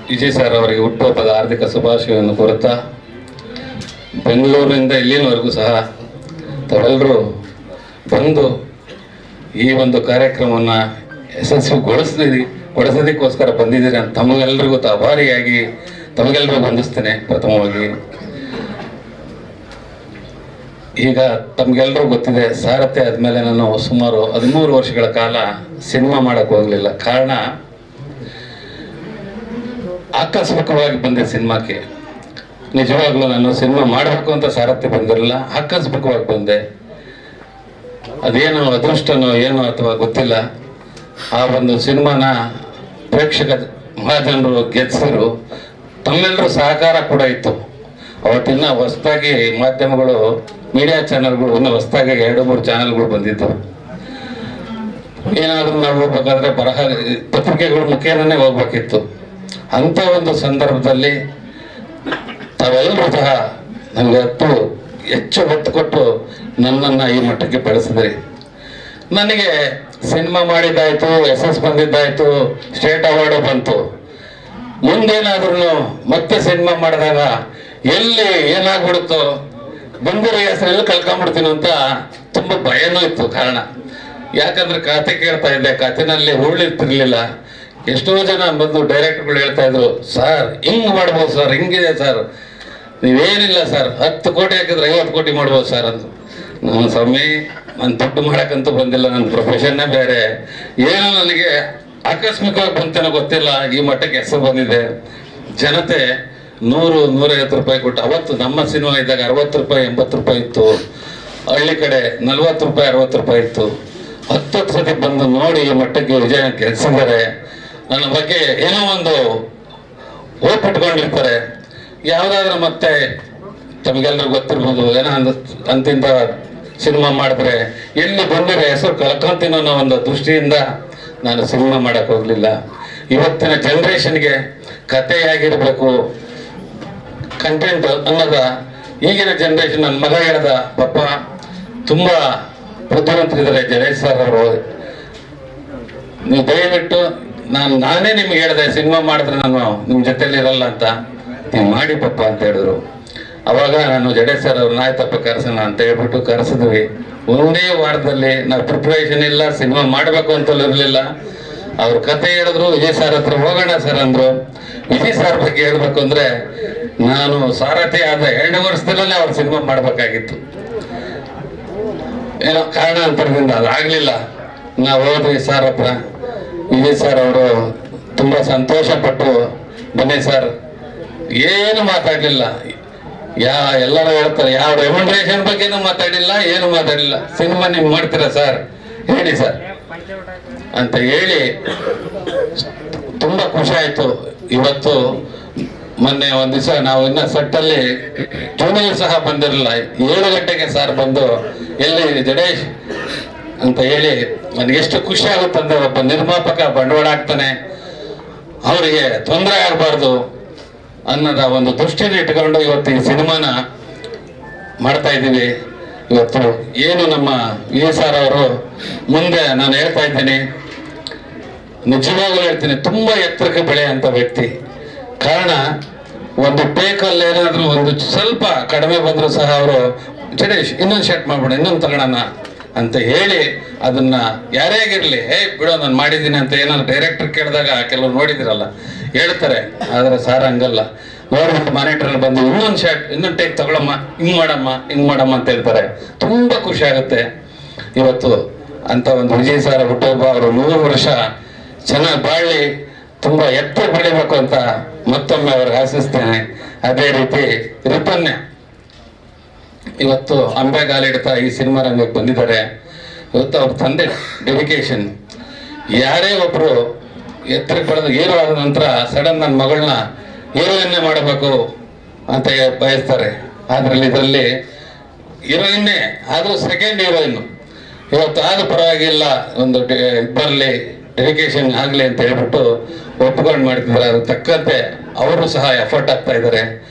Vijay sir ಅವರಿಗೆ ಹುಟ್ಟುಹಬ್ಬದ ಹಾರ್ದಿಕ ಶುಭಾಶಯವನ್ನು ಕೋರುತ್ತಾ, ಬೆಂಗಳೂರಿನಿಂದ ಇಲ್ಲಿನವರೆಗೂ ಸಹ ತಾವೆಲ್ಲರೂ ಬಂದು ಈ ಒಂದು ಕಾರ್ಯಕ್ರಮವನ್ನು ಯಶಸ್ವಿಗೊಳಿಸೋದಕ್ಕೋಸ್ಕರ ಬಂದಿದ್ದೀರಿ ಅಂತ ತಮಗೆಲ್ಲರಿಗೂ ಆಭಾರಿಯಾಗಿ ತಮಗೆಲ್ಲರಿಗೂ ವಂದಿಸ್ತೇನೆ. ಪ್ರಥಮವಾಗಿ ಈಗ ತಮಗೆಲ್ಲರೂ ಗೊತ್ತಿದೆ, ಸಾರಥಿ ಆದಮೇಲೆ ನಾನು ಸುಮಾರು 13 ವರ್ಷಗಳ ಕಾಲ ಸಿನಿಮಾ ಮಾಡೋಕ್ಕೆ ಹೋಗಲಿಲ್ಲ. ಕಾರಣ ಆಕಸ್ಮಿಕವಾಗಿ ಬಂದೆ ಸಿನಿಮಾಕ್ಕೆ. ನಿಜವಾಗ್ಲೂ ನಾನು ಸಿನಿಮಾ ಮಾಡಬೇಕು ಅಂತ ಸಾರಥ್ಯ ಬಂದಿರಲಿಲ್ಲ, ಆಕಸ್ಮಿಕವಾಗಿ ಬಂದೆ. ಅದೇನೋ ಅದೃಷ್ಟನೋ ಏನೋ ಅಥವಾ ಗೊತ್ತಿಲ್ಲ, ಆ ಒಂದು ಸಿನಿಮಾನ ಪ್ರೇಕ್ಷಕ ಮಹಾಜನರು ಗೆದ್ಸಿರು. ತಮ್ಮೆಲ್ಲರೂ ಸಹಕಾರ ಕೂಡ ಇತ್ತು. ಅವತ್ತಿನ ಹೊಸದಾಗಿ ಮಾಧ್ಯಮಗಳು, ಮೀಡಿಯಾ ಚಾನಲ್ಗಳು, ಒಂದು ಹೊಸದಾಗಿ 2-3 ಚಾನಲ್ಗಳು ಬಂದಿತ್ತು. ಏನಾದರೂ ನಾವು ಹೋಗ್ಬೇಕಾದ್ರೆ ಪತ್ರಿಕೆಗಳ ಮುಖೇನನೇ ಹೋಗ್ಬೇಕಿತ್ತು. ಅಂಥ ಒಂದು ಸಂದರ್ಭದಲ್ಲಿ ತಾವೆಲ್ಲರೂ ಸಹ ನನಗೆ ಹೆಚ್ಚು ಒತ್ತು ಕೊಟ್ಟು ನನ್ನನ್ನು ಈ ಮಟ್ಟಕ್ಕೆ ಬೆಳೆಸಿದ್ರಿ. ನನಗೆ ಸಿನಿಮಾ ಮಾಡಿದ್ದಾಯ್ತು, SS ಬಂದಿದ್ದಾಯ್ತು, ಸ್ಟೇಟ್ ಅವಾರ್ಡು ಬಂತು. ಮುಂದೇನಾದ್ರೂ ಮತ್ತೆ ಸಿನಿಮಾ ಮಾಡಿದಾಗ ಎಲ್ಲಿ ಏನಾಗ್ಬಿಡುತ್ತೋ, ಬಂದಿರೋ ಹೆಸರೆಲ್ಲ ಕಳ್ಕೊಂಡ್ಬಿಡ್ತೀನೋ ಅಂತ ತುಂಬ ಭಯನೂ ಇತ್ತು. ಕಾರಣ ಯಾಕಂದ್ರೆ ಕತೆ ಕೇಳ್ತಾ ಇದ್ದೆ, ಕತೆನಲ್ಲಿ ಉಳಿರ್ತಿರ್ಲಿಲ್ಲ. ಎಷ್ಟೋ ಜನ ಬಂದು ಡೈರೆಕ್ಟರ್ಗಳು ಹೇಳ್ತಾ ಇದ್ರು, ಸರ್ ಹಿಂಗ್ ಮಾಡ್ಬೋದು ಸರ್, ಹಿಂಗಿದೆ ಸರ್, ನೀವೇನಿಲ್ಲ ಸರ್, 10 ಕೋಟಿ ಹಾಕಿದ್ರೆ 50 ಕೋಟಿ ಮಾಡ್ಬೋದು ಸರ್ ಅಂತ. ನಾನು ಸ್ವಾಮಿ, ನಾನು ದುಡ್ಡು ಮಾಡೋಕ್ಕಂತೂ ಬಂದಿಲ್ಲ, ನನ್ನ ಪ್ರೊಫೆಷನ್ನೇ ಬೇರೆ. ಏನೋ ನನಗೆ ಆಕಸ್ಮಿಕವಾಗಿ ಬಂತೇನೋ ಗೊತ್ತಿಲ್ಲ, ಈ ಮಟ್ಟಕ್ಕೆ ಹೆಸರು ಬಂದಿದೆ. ಜನತೆ 100-150 ರೂಪಾಯಿ ಕೊಟ್ಟು, ಅವತ್ತು ನಮ್ಮ ಸಿನಿಮಾ ಇದ್ದಾಗ 60 ರೂಪಾಯಿ 80 ರೂಪಾಯಿ ಇತ್ತು. ಹಳ್ಳಿ ಕಡೆ 40 ರೂಪಾಯಿ 60 ರೂಪಾಯಿ ಇತ್ತು. 10 ಸತಿ ಬಂದು ನೋಡಿ ಈ ಮಟ್ಟಕ್ಕೆ ವಿಜಯ ಗೆಲ್ಸಿದ್ದಾರೆ. ನನ್ನ ಬಗ್ಗೆ ಏನೋ ಒಂದು ಹೋಗ್ಬಿಟ್ಕೊಂಡಿರ್ತಾರೆ. ಯಾವುದಾದ್ರೂ ಮತ್ತೆ ತಮಗೆಲ್ಲರೂ ಗೊತ್ತಿರ್ಬೋದು, ಏನೋ ಅಂತಿಂತ ಸಿನಿಮಾ ಮಾಡಿದ್ರೆ ಎಲ್ಲಿ ಬಂದರೆ ಹೆಸರು ಕಳ್ಕೊಂತೀನೋ ಅನ್ನೋ ಒಂದು ದೃಷ್ಟಿಯಿಂದ ನಾನು ಸಿನಿಮಾ ಮಾಡೋಕ್ಕೆ ಹೋಗಲಿಲ್ಲ. ಇವತ್ತಿನ ಜನ್ರೇಷನ್ಗೆ ಕಥೆಯಾಗಿರಬೇಕು, ಕಂಟೆಂಟ್ ಅನ್ನೋದ ಈಗಿನ ಜನ್ರೇಷನ್. ನನ್ನ ಮಗ ಹೇಳ್ದ, ಪಾಪ ತುಂಬ ಬುದ್ಧಿವಂತರಿದ್ದಾರೆ ಜಡೇಶ್ ಸರ್ ಅವರು, ನೀವು ದಯವಿಟ್ಟು ನಾನೇ ನಿಮ್ಗೆ ಹೇಳಿದೆ, ಸಿನಿಮಾ ಮಾಡಿದ್ರೆ ನಾನು ನಿಮ್ಮ ಜೊತೆಲಿ ಇರಲ್ಲ ಅಂತ, ನೀವು ಮಾಡಿ ಪಪ್ಪ ಅಂತ ಹೇಳಿದ್ರು. ಅವಾಗ ನಾನು ಜಡೇಶ್ ಸರ್ ಅವ್ರನ್ನ ಆಯ್ತಪ್ಪ ಕರೆಸೋಣ ಅಂತ ಹೇಳ್ಬಿಟ್ಟು ಕರೆಸಿದ್ವಿ. ಒಂದೇ ವಾರದಲ್ಲಿ ನಾವು ಪ್ರಿಪ್ರೇಷನ್ ಇಲ್ಲ, ಸಿನಿಮಾ ಮಾಡಬೇಕು ಅಂತಲೂ ಇರಲಿಲ್ಲ. ಅವ್ರ ಕತೆ ಹೇಳಿದ್ರು, ವಿಜಯ್ ಸರ್ ಹತ್ರ ಹೋಗೋಣ ಸರ್ ಅಂದ್ರು. ವಿಜಯ್ ಸರ್ ಬಗ್ಗೆ ಹೇಳ್ಬೇಕು ಅಂದ್ರೆ, ನಾನು ಸಾರಥಿ ಆದ 2 ವರ್ಷದಲ್ಲೇ ಅವ್ರ ಸಿನಿಮಾ ಮಾಡ್ಬೇಕಾಗಿತ್ತು. ಏನೋ ಕಾರಣಾಂತರದಿಂದ ಅದಾಗಲಿಲ್ಲ. ನಾವು ಹೋದ್ವಿ ಸರ್ ಹತ್ರ. ವಿಜಯ್ ಸರ್ ಅವರು ತುಂಬ ಸಂತೋಷ ಪಟ್ಟು, ಬನ್ನಿ ಸರ್, ಏನು ಮಾತಾಡಲಿಲ್ಲ. ಎಲ್ಲರೂ ಹೇಳ್ತಾರೆ, ಯಾವ ರೆಮ್ಯುನರೇಷನ್ ಬಗ್ಗೆನೂ ಮಾತಾಡಿಲ್ಲ, ಏನು ಮಾತಾಡಿಲ್ಲ. ಸಿನಿಮಾ ನೀವು ಮಾಡ್ತೀರಾ ಸರ್, ಹೇಳಿ ಸರ್ ಅಂತ ಹೇಳಿ ತುಂಬ ಖುಷಿ ಆಯಿತು. ಇವತ್ತು ಮೊನ್ನೆ ಒಂದು ದಿವಸ ನಾವು ಇನ್ನ ಸೆಟ್ಟಲ್ಲಿ ಜೂನಿಯರ್ ಸಹ ಬಂದಿರಲಿಲ್ಲ. 7 ಗಂಟೆಗೆ ಸರ್ ಬಂದು, ಎಲ್ಲಿ ಜಡೇಶ್ ಅಂತ ಹೇಳಿ, ನನಗೆ ಎಷ್ಟು ಖುಷಿ ಆಗುತ್ತಂದ್ರೆ, ಒಬ್ಬ ನಿರ್ಮಾಪಕ ಬಂಡವಾಳ ಹಾಕ್ತಾನೆ, ಅವರಿಗೆ ತೊಂದರೆ ಆಗಬಾರ್ದು ಅನ್ನೋದ ಒಂದು ದೃಷ್ಟಿನ ಇಟ್ಕೊಂಡು ಇವತ್ತು ಈ ಸಿನಿಮಾನ ಮಾಡ್ತಾ ಇದ್ದೀವಿ. ಇವತ್ತು ಏನು ನಮ್ಮ ವಿಜಯ್ ಸರ್ ಅವರು ಮುಂದೆ ನಾನು ಹೇಳ್ತಾ ಇದ್ದೀನಿ, ನಿಜವಾಗ್ಲೂ ಹೇಳ್ತೀನಿ, ತುಂಬ ಎತ್ತರಕ್ಕೆ ಬೆಳೆಯುವಂಥ ವ್ಯಕ್ತಿ. ಕಾರಣ ಒಂದು ಟೇಕಲ್ಲಿ ಏನಾದರೂ ಒಂದು ಸ್ವಲ್ಪ ಕಡಿಮೆ ಬಂದರೂ ಸಹ ಅವರು, ಜಡೇಶ್ ಇನ್ನೊಂದು ಶರ್ಟ್ ಮಾಡ್ಬಿಡ, ಇನ್ನೊಂದು ತಗೊಳ್ಳೋಣ ಅಂತ ಹೇಳಿ ಅದನ್ನ ಯಾರೇ ಆಗಿರಲಿ, ಬಿಡೋ ನಾನು ಮಾಡಿದ್ದೀನಿ ಅಂತ ಏನಾದ್ರು ಡೈರೆಕ್ಟರ್ ಕೇಳಿದಾಗ ಕೆಲವರು ನೋಡಿದಿರಲ್ಲ ಹೇಳ್ತಾರೆ. ಆದರೆ ಸಾರ್ ಹಂಗಲ್ಲ, ನೋಡ್ಬಿಟ್ಟು ಮಾನಿಟರಲ್ಲಿ ಬಂದು ಇನ್ನೊಂದು ಶರ್ಟ್, ಇನ್ನೊಂದು ಟೇಕ್ ತಗೊಳಮ್ಮ, ಹಿಂಗ್ ಮಾಡಮ್ಮ ಅಂತ ಹೇಳ್ತಾರೆ. ತುಂಬ ಖುಷಿ ಆಗುತ್ತೆ. ಇವತ್ತು ಅಂತ ಒಂದು ವಿಜಯ್ ಸರ್ ಹುಟ್ಟುಹಬ್ಬ, ಅವರು 100 ವರ್ಷ ಚೆನ್ನಾಗಿ ಬಾಳಿ ತುಂಬ ಎತ್ತರ ಬೆಳಿಬೇಕು ಅಂತ ಮತ್ತೊಮ್ಮೆ ಅವ್ರಿಗೆ ಆಶಿಸ್ತೇನೆ. ಅದೇ ರೀತಿ ರಿಪನ್ಯ ಇವತ್ತು ಅಂಬೆಗಾಲಿಡ್ತಾ ಈ ಸಿನಿಮಾ ರಂಗಕ್ಕೆ ಬಂದಿದ್ದಾರೆ. ಇವತ್ತು ಅವ್ರ ತಂದೆ ಡೆಡಿಕೇಶನ್. ಯಾರೇ ಒಬ್ರು ಎತ್ತರಕ್ಕೆ ಬೆಳೆದು ಹೀರೋ ಆದ ನಂತರ ಸಡನ್ ನನ್ನ ಮಗಳನ್ನ ಹೀರೋಯಿನ್ನೇ ಮಾಡಬೇಕು ಅಂತ ಬಯಸ್ತಾರೆ. ಇದರಲ್ಲಿ ಹೀರೋಯಿನ್ನೇ ಆದರೂ ಸೆಕೆಂಡ್ ಹೀರೋಯಿನ್. ಇವತ್ತು ಆದ ಪರವಾಗಿಲ್ಲ, ಒಂದು ಬರಲಿ, ಡೆಡಿಕೇಶನ್ ಆಗಲಿ ಅಂತ ಹೇಳ್ಬಿಟ್ಟು ಒಪ್ಕೊಂಡು ಮಾಡ್ತಿದ್ದಾರೆ. ಅದ್ರ ತಕ್ಕಂತೆ ಅವರು ಸಹ ಎಫರ್ಟ್ ಆಗ್ತಾ ಇದ್ದಾರೆ,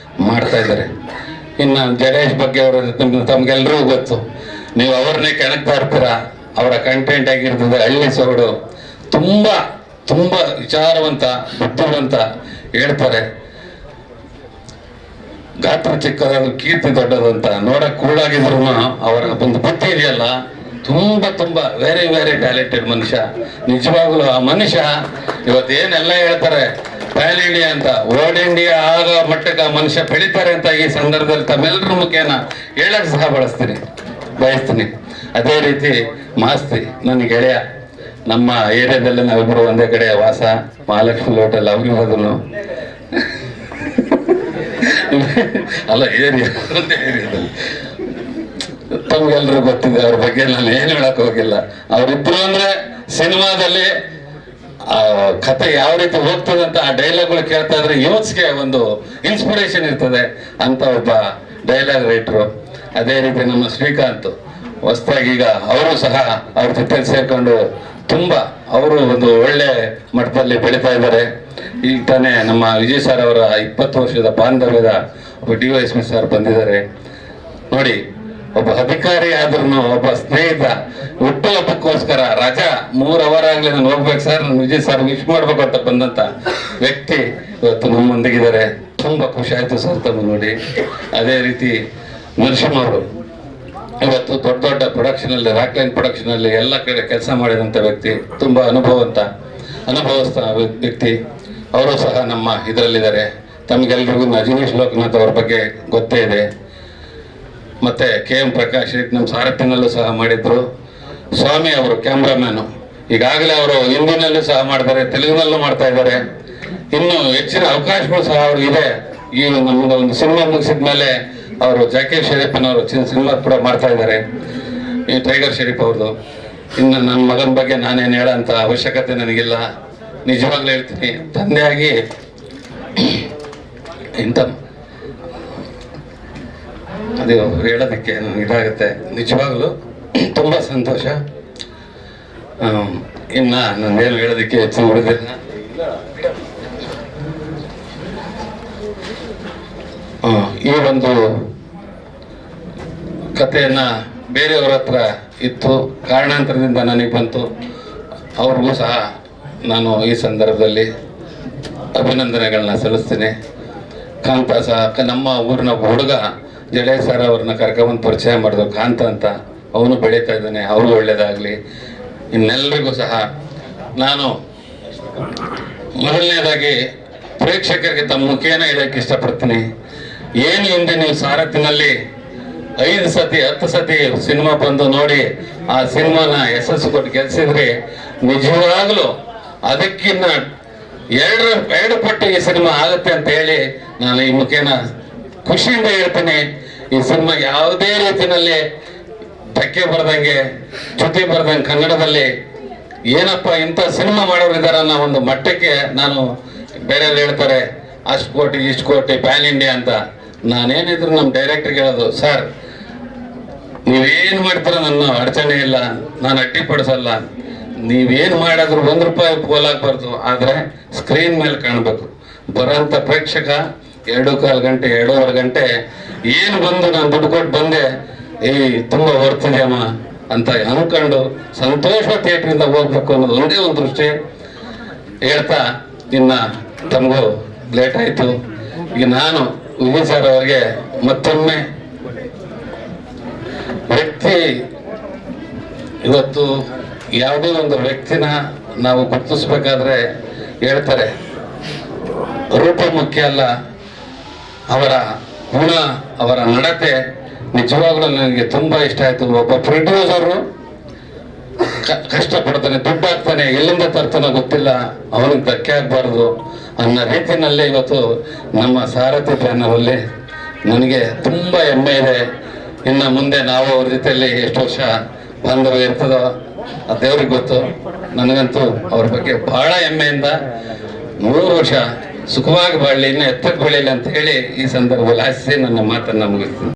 ಮಾಡ್ತಾ ಇದ್ದಾರೆ. ಇನ್ನು ಜಡೇಶ್ ಬಗ್ಗೆ ಅವರು ತಮ್ಗೆಲ್ರಿಗೂ ಗೊತ್ತು, ನೀವು ಅವ್ರನ್ನೇ ಕೆಣಕ್ತಾ ಇರ್ತೀರ. ಅವರ ಕಂಟೆಂಟ್ ಆಗಿರ್ತದೆ ಹಳ್ಳಿ ಸೊಗಡು, ತುಂಬ ತುಂಬಾ ವಿಚಾರವಂತ, ಬುದ್ಧಿವಂತ, ಹೇಳ್ತಾರೆ ಗಾತ್ರ ಚಿಕ್ಕದಾದ್ರು ಕೀರ್ತಿ ದೊಡ್ಡದಂತ. ನೋಡಕ್ ಕೂಡಾಗಿದ್ರು ಅವರ ಒಂದು ಬುದ್ಧಿ ಇದೆಯಲ್ಲ, ತುಂಬಾ ವೆರಿ ವೆರಿ ಟ್ಯಾಲೆಂಟೆಡ್ ಮನುಷ್ಯ. ನಿಜವಾಗ್ಲೂ ಆ ಮನುಷ್ಯ ಇವತ್ತೇನೆಲ್ಲ ಹೇಳ್ತಾರೆ ಪ್ಯಾನ್ ಇಂಡಿಯಾ ಅಂತ, ವರ್ಲ್ಡ್ ಇಂಡಿಯಾ ಆಗ ಮಟ್ಟಕ್ಕೆ ಆ ಮನುಷ್ಯ ಬೆಳಿತಾರೆ ಅಂತ ಈ ಸಂದರ್ಭದಲ್ಲಿ ತಮ್ಮೆಲ್ಲರ ಮುಖೇನ ಹೇಳಕ್ ಸಹ ಬಯಸ್ತೀನಿ. ಅದೇ ರೀತಿ ಮಾಸ್ತಿ ನನ್ನ ಗೆಳೆಯ, ನಮ್ಮ ಏರಿಯಾದಲ್ಲಿ ನಾವಿಬ್ರು ಒಂದೇ ಕಡೆ ವಾಸ, ಮಹಾಲಕ್ಷ್ಮಿ ಹೋಟೆಲ್ ಅವ್ರಿರೋದನ್ನು ಅಲ್ಲ ಏರಿಯಾ ಏರಿಯಾದಲ್ಲಿ ತಮ್ಗೆಲ್ರಿಗೂ ಗೊತ್ತಿದೆ ಅವ್ರ ಬಗ್ಗೆ ನಾನು ಏನು ಹೇಳಕ್ ಹೋಗಿಲ್ಲ. ಅವ್ರಿದ್ರು ಅಂದ್ರೆ ಸಿನಿಮಾದಲ್ಲಿ ಆ ಕತೆ ಯಾವ ರೀತಿ ಹೋಗ್ತದೆ ಅಂತ ಆ ಡೈಲಾಗ್ಗಳು ಕೇಳ್ತಾ ಇದ್ರೆ ಯೂತ್ಸ್ಗೆ ಒಂದು ಇನ್ಸ್ಪಿರೇಷನ್ ಇರ್ತದೆ ಅಂತ ಒಬ್ಬ ಡೈಲಾಗ್ ರೈಟ್ರು. ಅದೇ ರೀತಿ ನಮ್ಮ ಶ್ರೀಕಾಂತ್ ಹೊಸದಾಗಿ ಈಗ ಅವರು ಸಹ ಅವ್ರ ಜೊತೆ ಸೇರ್ಕೊಂಡು ಅವರು ಒಂದು ಒಳ್ಳೆ ಮಟ್ಟದಲ್ಲಿ ಬೆಳೀತಾ ಇದ್ದಾರೆ. ಈಗ ತಾನೇ ನಮ್ಮ ವಿಜಯ್ ಸರ್ ಅವರ 20 ವರ್ಷದ ಬಾಂಧವ್ಯದ ಒಬ್ಬ DYSP ಸರ್ ಬಂದಿದ್ದಾರೆ ನೋಡಿ. ಒಬ್ಬ ಅಧಿಕಾರಿ ಆದ್ರೂ ಒಬ್ಬ ಸ್ನೇಹಿತ ಹುಟ್ಟುಹಬ್ಬಕ್ಕೋಸ್ಕರ ರಜಾ 3 ಅವರ್ ಆಗ್ಲಿ ನಾನು ಹೋಗ್ಬೇಕು ಸರ್, ನಾನು ವಿಜಯ್ ಸರ್ ವಿಶ್ ಮಾಡ್ಬೇಕು ಅಂತ ಬಂದಂತ ವ್ಯಕ್ತಿ ಇವತ್ತು ನಮ್ಮೊಂದಿಗಿದ್ದಾರೆ. ತುಂಬಾ ಖುಷಿ ಆಯ್ತು ಸರ್ ತಮ್ಮ ನೋಡಿ. ಅದೇ ರೀತಿ ನರಸಿಂಹ ಅವರು ಇವತ್ತು ದೊಡ್ಡ ದೊಡ್ಡ ಪ್ರೊಡಕ್ಷನ್ ಅಲ್ಲಿ, ರಾಕ್ಲೈನ್ ಪ್ರೊಡಕ್ಷನ್ ಅಲ್ಲಿ ಎಲ್ಲ ಕಡೆ ಕೆಲಸ ಮಾಡಿದಂತ ವ್ಯಕ್ತಿ, ತುಂಬಾ ಅನುಭವಸ್ಥ ವ್ಯಕ್ತಿ. ಅವರು ಸಹ ನಮ್ಮ ಇದರಲ್ಲಿದ್ದಾರೆ. ತಮ್ಗೆಲ್ರಿಗೂ ಅಜಿನೀಶ್ ಲೋಕನಾಥ್ ಅವ್ರ ಬಗ್ಗೆ ಗೊತ್ತೇ ಇದೆ. ಮತ್ತೆ KM ಪ್ರಕಾಶ್ ನಮ್ಮ ಸಾರಥ್ಯನಲ್ಲೂ ಸಹ ಮಾಡಿದ್ರು. ಸ್ವಾಮಿ ಅವರು ಕ್ಯಾಮ್ರಾಮ್ಯಾನು, ಈಗಾಗಲೇ ಅವರು ಹಿಂದಿನಲ್ಲೂ ಸಹ ಮಾಡ್ತಾರೆ, ತೆಲುಗಿನಲ್ಲೂ ಮಾಡ್ತಾ ಇದ್ದಾರೆ. ಇನ್ನು ಹೆಚ್ಚಿನ ಅವಕಾಶಗಳು ಸಹ ಅವ್ರು ಇದೆ. ಈ ನಮ್ದು ಒಂದು ಸಿನಿಮಾ ಮುಗಿಸಿದ ಮೇಲೆ ಅವರು ಜಾಕೀರ್ ಶರೀಫ್ನವರು ಸಿನಿಮಾ ಕೂಡ ಮಾಡ್ತಾ ಇದ್ದಾರೆ, ಈ ಟೈಗರ್ ಶರೀಫ್ ಅವ್ರದ್ದು. ಇನ್ನು ನನ್ನ ಮಗನ ಬಗ್ಗೆ ನಾನೇನು ಹೇಳೋಂಥ ಅವಶ್ಯಕತೆ ನನಗಿಲ್ಲ. ನಿಜವಾಗ್ಲೂ ಹೇಳ್ತೀನಿ, ತಂದೆಯಾಗಿ ಇಂಥ ಅದು ಹೇಳೋದಕ್ಕೆ ಇದಾಗುತ್ತೆ. ನಿಜವಾಗ್ಲೂ ತುಂಬಾ ಸಂತೋಷ. ಇನ್ನ ನಂದೇನು ಹೇಳೋದಕ್ಕೆ ಹೆಚ್ಚು ಉಳಿದಿಲ್ಲ. ಈ ಒಂದು ಕಥೆಯನ್ನ ಬೇರೆಯವ್ರ ಹತ್ರ ಇತ್ತು, ಕಾರಣಾಂತರದಿಂದ ನನಗೆ ಬಂತು. ಅವ್ರಿಗೂ ಸಹ ನಾನು ಈ ಸಂದರ್ಭದಲ್ಲಿ ಅಭಿನಂದನೆಗಳನ್ನ ಸಲ್ಲಿಸ್ತೀನಿ. ಕಾಂತ ಸಹ ನಮ್ಮ ಊರಿನ ಹುಡುಗ ಜಡೇ ಸರ್ ಅವ್ರನ್ನ ಕರ್ಕೊಂಬಂದು ಪರಿಚಯ ಮಾಡಿದ್ರು, ಕಾಂತ ಅಂತ. ಅವನು ಬೆಳೀತಾ ಇದ್ದಾನೆ, ಅವ್ರಿಗೂ ಒಳ್ಳೇದಾಗಲಿ. ಇನ್ನೆಲ್ಲರಿಗೂ ಸಹ ನಾನು ಮೊದಲನೇದಾಗಿ ಪ್ರೇಕ್ಷಕರಿಗೆ ತಮ್ಮ ಮುಖೇನ ಹೇಳಕ್ಕೆ ಇಷ್ಟಪಡ್ತೀನಿ. ಏನು ಹಿಂದೆ ನೀವು ಸಾರಥಿನಲ್ಲಿ 5 ಸತಿ 10 ಸತಿ ಸಿನಿಮಾ ಬಂದು ನೋಡಿ ಆ ಸಿನಿಮಾನ ಯಶಸ್ಸು ಕೊಟ್ಟು ಗೆಲ್ಸಿದ್ರಿ, ನಿಜವಾಗ್ಲೂ ಅದಕ್ಕಿನ್ನ 2 ಪಟ್ಟು ಈ ಸಿನಿಮಾ ಆಗುತ್ತೆ ಅಂತ ಹೇಳಿ ನಾನು ಈ ಮುಖೇನ ಖುಷಿಯಿಂದ ಹೇಳ್ತೀನಿ. ಈ ಸಿನಿಮಾ ಯಾವುದೇ ರೀತಿಯಲ್ಲಿ ಧಕ್ಕೆ ಬರ್ದಂಗೆ, ಚ್ಯುತಿ ಬರ್ದಂಗೆ ಕನ್ನಡದಲ್ಲಿ ಏನಪ್ಪ ಇಂಥ ಸಿನಿಮಾ ಮಾಡೋರು ಇದಾರ ಅನ್ನೋ ಒಂದು ಮಟ್ಟಕ್ಕೆ ನಾನು, ಬೇರೆಯವ್ರು ಹೇಳ್ತಾರೆ ಅಷ್ಟು ಕೋಟಿ ಇಷ್ಟು ಕೋಟಿ ಪ್ಯಾನ್ ಇಂಡಿಯಾ ಅಂತ. ನಾನೇನಿದ್ರು ನಮ್ಮ ಡೈರೆಕ್ಟರ್ಗೆ ಹೇಳೋದು, ಸರ್ ನೀವೇನು ಮಾಡ್ತೀರ ನನ್ನ ಅಡಚಣೆ ಇಲ್ಲ, ನಾನು ಅಡ್ಡಿಪಡಿಸಲ್ಲ. ನೀವೇನು ಮಾಡಿದ್ರು 1 ರೂಪಾಯಿ ಪೋಲಾಗಬಾರ್ದು, ಆದರೆ ಸ್ಕ್ರೀನ್ ಮೇಲೆ ಕಾಣಬೇಕು. ಬರೋಂಥ ಪ್ರೇಕ್ಷಕ 2.25 ಗಂಟೆ 2.5 ಗಂಟೆ ಏನು ಬಂದು ನಾನು ದುಡ್ಡು ಕೊಟ್ಟು ಬಂದೆ, ತುಂಬ ಹೊರ್ತಿದ್ಯಮ್ಮ ಅಂತ ಅನ್ಕೊಂಡು ಸಂತೋಷ ಥಿಯೇಟ್ರಿಂದ ಹೋಗ್ಬೇಕು ಅನ್ನೋದು ಒಂದೇ ಒಂದು ದೃಷ್ಟಿ ಹೇಳ್ತಾ, ಇನ್ನ ತಮಗೂ ಲೇಟ್ ಆಯಿತು. ಈಗ ನಾನು ವಿಜಯ್ ಸರ್ ಅವರಿಗೆ ಮತ್ತೊಮ್ಮೆ ವ್ಯಕ್ತಿ, ಇವತ್ತು ಯಾವುದೇ ಒಂದು ವ್ಯಕ್ತಿನ ನಾವು ಗುರುತಿಸ್ಬೇಕಾದ್ರೆ ಹೇಳ್ತಾರೆ ರೂಪ ಮುಖ್ಯ ಅಲ್ಲ, ಅವರ ಗುಣ, ಅವರ ನಡತೆ. ನಿಜವಾಗ್ಲೂ ನನಗೆ ತುಂಬಾ ಇಷ್ಟ ಆಯ್ತು. ಒಬ್ಬ ಪ್ರೊಡ್ಯೂಸರು ಕಷ್ಟಪಡ್ತಾನೆ, ದುಡ್ಡು ಹಾಕ್ತಾನೆ, ಎಲ್ಲಿಂದ ತರ್ತಾನೋ ಗೊತ್ತಿಲ್ಲ, ಅವನಿಗೆ ಧಕ್ಕೆ ಆಗ್ಬಾರ್ದು ಅನ್ನೋ ರೀತಿಯಲ್ಲೇ ಇವತ್ತು ನಮ್ಮ ಸಾರಥಿ ಬ್ಯಾನರಲ್ಲಿ ನನಗೆ ತುಂಬಾ ಹೆಮ್ಮೆ ಇದೆ. ಇನ್ನು ಮುಂದೆ ನಾವು ಅವ್ರ ಜೊತೆಯಲ್ಲಿ ಎಷ್ಟು ವರ್ಷ ಬಾಂಧವ್ಯ ಇರ್ತದೋ ಆ ದೇವ್ರಿಗೆ ಗೊತ್ತು. ನನಗಂತೂ ಅವ್ರ ಬಗ್ಗೆ ಬಹಳ ಹೆಮ್ಮೆಯಿಂದ 3 ವರ್ಷ ಸುಖವಾಗಿ ಬಾಳಲಿ, ಇನ್ನು ಎತ್ತಕ್ಕೆ ಬೆಳೀಲಿ ಅಂತ ಹೇಳಿ ಈ ಸಂದರ್ಭದಲ್ಲಿ ಆಶಿಸಿ ನನ್ನ ಮಾತನ್ನ ಮುಗಿಸ್ತೀನಿ.